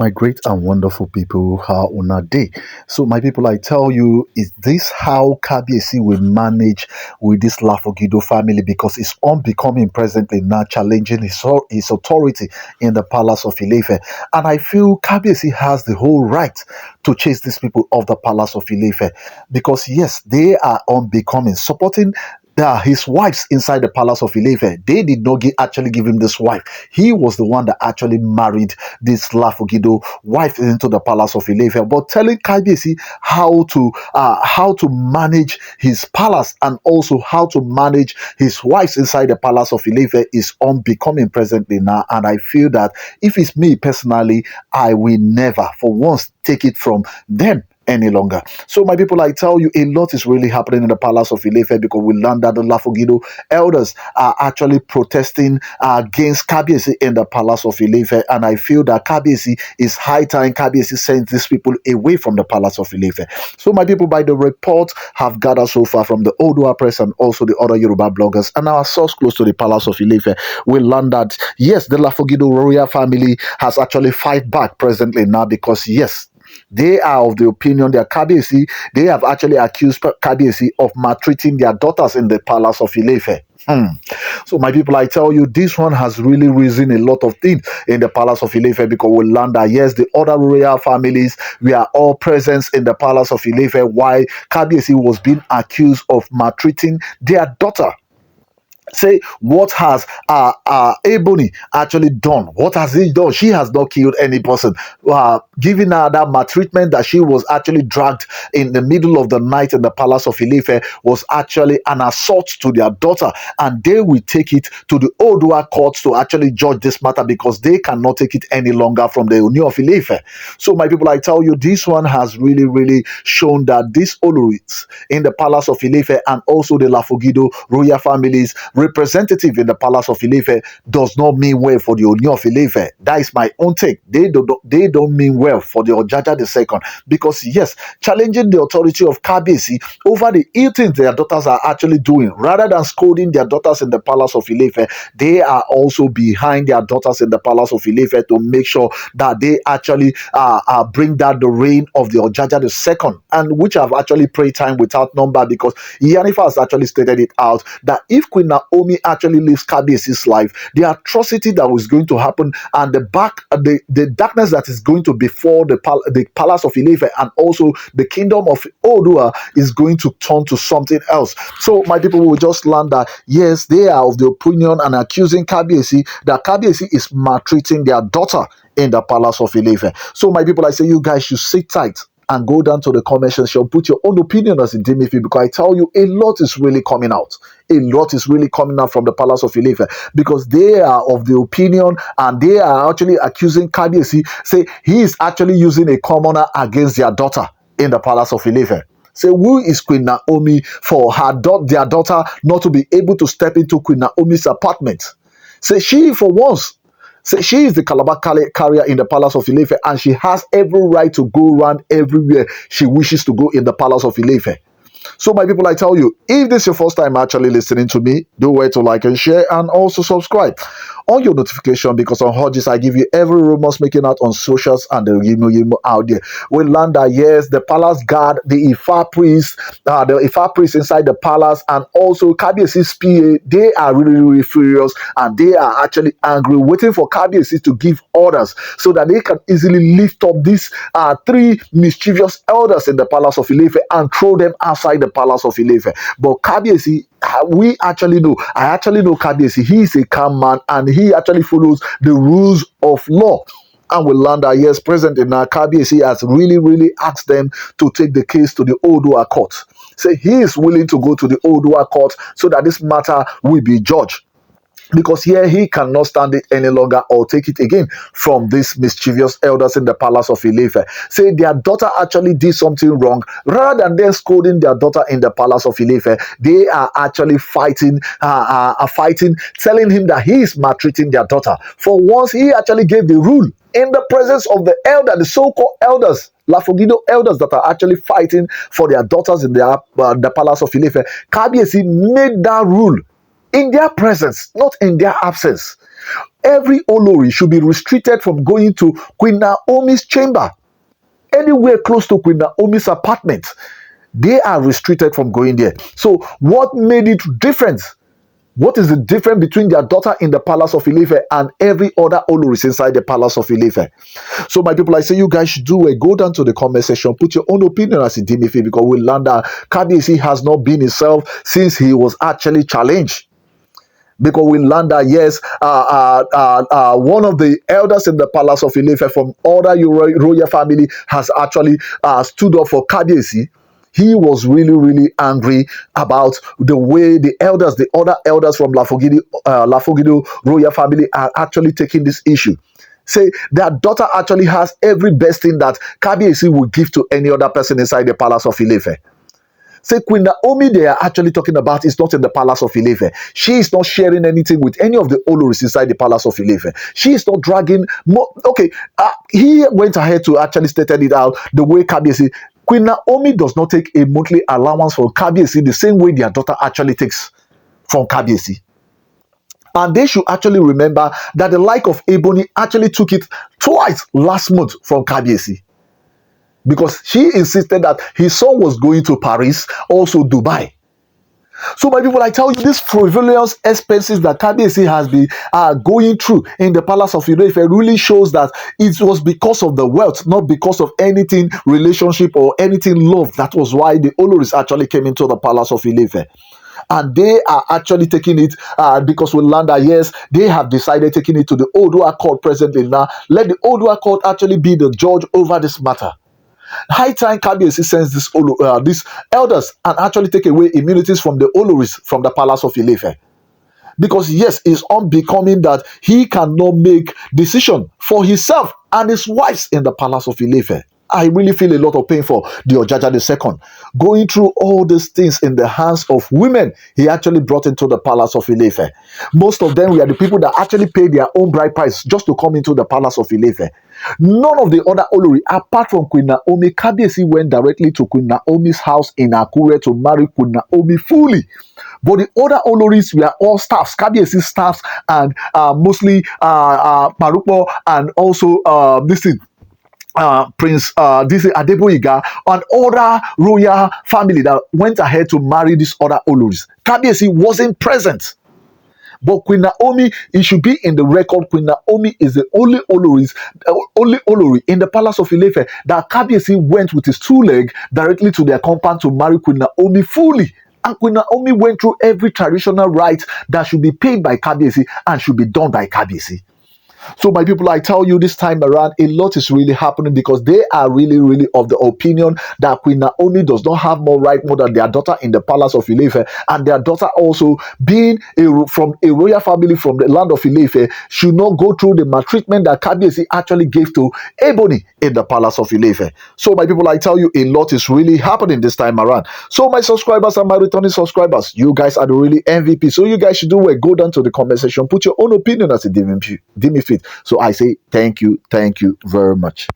My great and wonderful people, how una day. So, my people, I tell you, is this how Kabiyesi will manage with this Lafogido family? Because it's unbecoming presently now, challenging his authority in the palace of Ilefe. And I feel Kabiyesi has the whole right to chase these people off the palace of Ilefe. Because, yes, they are unbecoming, supporting his wives inside the palace of Ilefe. They did not actually give him this wife. He was the one that actually married this Lafogido wife into the palace of Ilefe. But telling Kabiyesi how to manage his palace and also how to manage his wives inside the palace of Ilefe is unbecoming presently now. And I feel that if it's me personally, I will never for once take it from them any longer. So, my people, I tell you, a lot is really happening in the palace of Ilefe because we learned that the Lafogido elders are actually protesting against Kabiyesi in the palace of Ilefe, and I feel that Kabiyesi is high time Kabiyesi sends these people away from the palace of Ilefe. So, my people, by the report have gathered so far from the Oodua press and also the other Yoruba bloggers and our source close to the palace of Ilefe, we learned that yes, the Lafogido royal family has actually fight back presently now because yes, they are of the opinion that Kabiyesi, they have actually accused Kabiyesi of maltreating their daughters in the palace of Ilefe. So, my people, I tell you, this one has really risen a lot of things in the palace of Ilefe because we learned that yes, the other royal families we are all present in the palace of Ilefe while Kabiyesi was being accused of maltreating their daughter. Say, what has Ebony actually done? What has he done? She has not killed any person. Giving her that maltreatment that she was actually dragged in the middle of the night in the palace of Ilefe was actually an assault to their daughter, and they will take it to the Oodua courts to actually judge this matter because they cannot take it any longer from the Ooni of Ife. So, my people, I tell you, this one has really, really shown that these oloris in the palace of Ilefe and also the Lafogido royal families representative in the palace of Ilefe does not mean well for the Ooni of Ife. That is my own take. They don't mean well for the Ojaja II because yes, challenging the authority of Kabiyesi over the ill things their daughters are actually doing, rather than scolding their daughters in the palace of Ilefe, they are also behind their daughters in the palace of Ilefe to make sure that they actually bring down the reign of the Ojaja II, and which have actually prayed time without number because Iyanifa has actually stated it out that if Queen Naomi actually lives Kabiyesi's life, the atrocity that was going to happen and the darkness that is going to befall the palace of Ilefe and also the kingdom of Oodua is going to turn to something else. So, my people will just learn that yes, they are of the opinion and accusing Kabiyesi that Kabiyesi is maltreating their daughter in the palace of Ilefe. So, my people, I say you guys should sit tight and go down to the comment section, put your own opinion as it deem fit, because I tell you, a lot is really coming out. A lot is really coming out from the palace of Ilefe because they are of the opinion and they are actually accusing Kabiyesi, say he is actually using a commoner against their daughter in the palace of Ilefe. Say, who is Queen Naomi for their daughter not to be able to step into Queen Naomi's apartment? Say, she for once, say she is the Calabar carrier in the palace of Ilefe and she has every right to go around everywhere she wishes to go in the palace of Ilefe. So, my people, I tell you, if this is your first time actually listening to me, do wait to like and share and also subscribe on your notification because on Hodges I give you every rumors making out on socials and the you out there. We learn that yes, the palace guard, the Ifa priest inside the palace and also Kabiyesi's PA, they are really, really furious and they are actually angry, waiting for Kabiyesi to give orders so that they can easily lift up these three mischievous elders in the palace of Ilefe and throw them outside the palace of Ilefe. But Kabiyesi, I actually know Kabiyesi. He is a calm man and he actually follows the rules of law. And we learn that yes, President Kabiyesi has really, really asked them to take the case to the Oodua court. Say he is willing to go to the Oodua court so that this matter will be judged. Because here he cannot stand it any longer or take it again from these mischievous elders in the palace of Ilefe. Say their daughter actually did something wrong. Rather than them scolding their daughter in the palace of Ilefe, they are actually fighting, telling him that he is maltreating their daughter. For once, he actually gave the rule in the presence of the so-called elders, Lafogido elders that are actually fighting for their daughters in the palace of Ilefe. Kabiyesi made that rule in their presence, not in their absence. every olori should be restricted from going to Queen Naomi's chamber. Anywhere close to Queen Naomi's apartment, they are restricted from going there. So what made it different? What is the difference between their daughter in the palace of Ife and every other Oloris inside the palace of Ife? So my people, I say you guys should do it. Go down to the comment section, put your own opinion as a Dimifi, because we learned that Kabiyesi has not been himself since he was actually challenged. Because we learned that yes, one of the elders in the palace of Ife from other royal family has actually stood up for Kabiyesi. He was really, really angry about the way the other elders from Lafogido royal family are actually taking this issue. Say their daughter actually has every best thing that Kabiyesi would give to any other person inside the palace of Ife. Say Queen Naomi they are actually talking about is not in the palace of Ife. She is not sharing anything with any of the Oloris inside the palace of Ife. She is not dragging more. Okay, he went ahead to actually stated it out the way Kabiyesi. Queen Naomi does not take a monthly allowance from Kabiyesi the same way their daughter actually takes from Kabiyesi. And they should actually remember that the like of Ebony actually took it twice last month from Kabiyesi. Because she insisted that his son was going to Paris, also Dubai. So my people, I tell you, these frivolous expenses that Kabiyesi has been going through in the palace of Ife really shows that it was because of the wealth, not because of anything relationship or anything love. That was why the Oloris actually came into the palace of Ife. And they are actually taking it because we learned that yes, they have decided taking it to the Oodua court presently now. Let the Oodua court actually be the judge over this matter. High time Kabiyesi sends these elders and actually take away immunities from the Oloris from the palace of Ife. Because yes, it's unbecoming that he cannot make decision for himself and his wives in the palace of Ife. I really feel a lot of pain for the Ojaja II. Going through all these things in the hands of women, he actually brought into the palace of Ife. Most of them were the people that actually paid their own bride price just to come into the palace of Ife. None of the other Olori, apart from Queen Naomi, Kabiyesi went directly to Queen Naomi's house in Akure to marry Queen Naomi fully. But the other Oloris were all staffs, Kabiyesi staffs, and mostly Marupo, and also this thing. Prince this Adeboyiga and other royal family that went ahead to marry these other Oloris. Kabiyesi wasn't present. But Queen Naomi, it should be in the record. Queen Naomi is the only Olori in the palace of Ife that Kabiyesi went with his two legs directly to their compound to marry Queen Naomi fully. And Queen Naomi went through every traditional right that should be paid by Kabiyesi and should be done by Kabiyesi. So my people, I tell you this time around, a lot is really happening because they are really, really of the opinion that Queen Naomi does not have more right more than their daughter in the palace of Ife, and their daughter also being from a royal family from the land of Ife should not go through the maltreatment that Kabiyesi actually gave to Ebony in the palace of Ife. So my people, I tell you, a lot is really happening this time around. So my subscribers and my returning subscribers, you guys are the really MVP. So you guys should do it. Go down to the comment section, put your own opinion as a Dimifi. So I say thank you very much.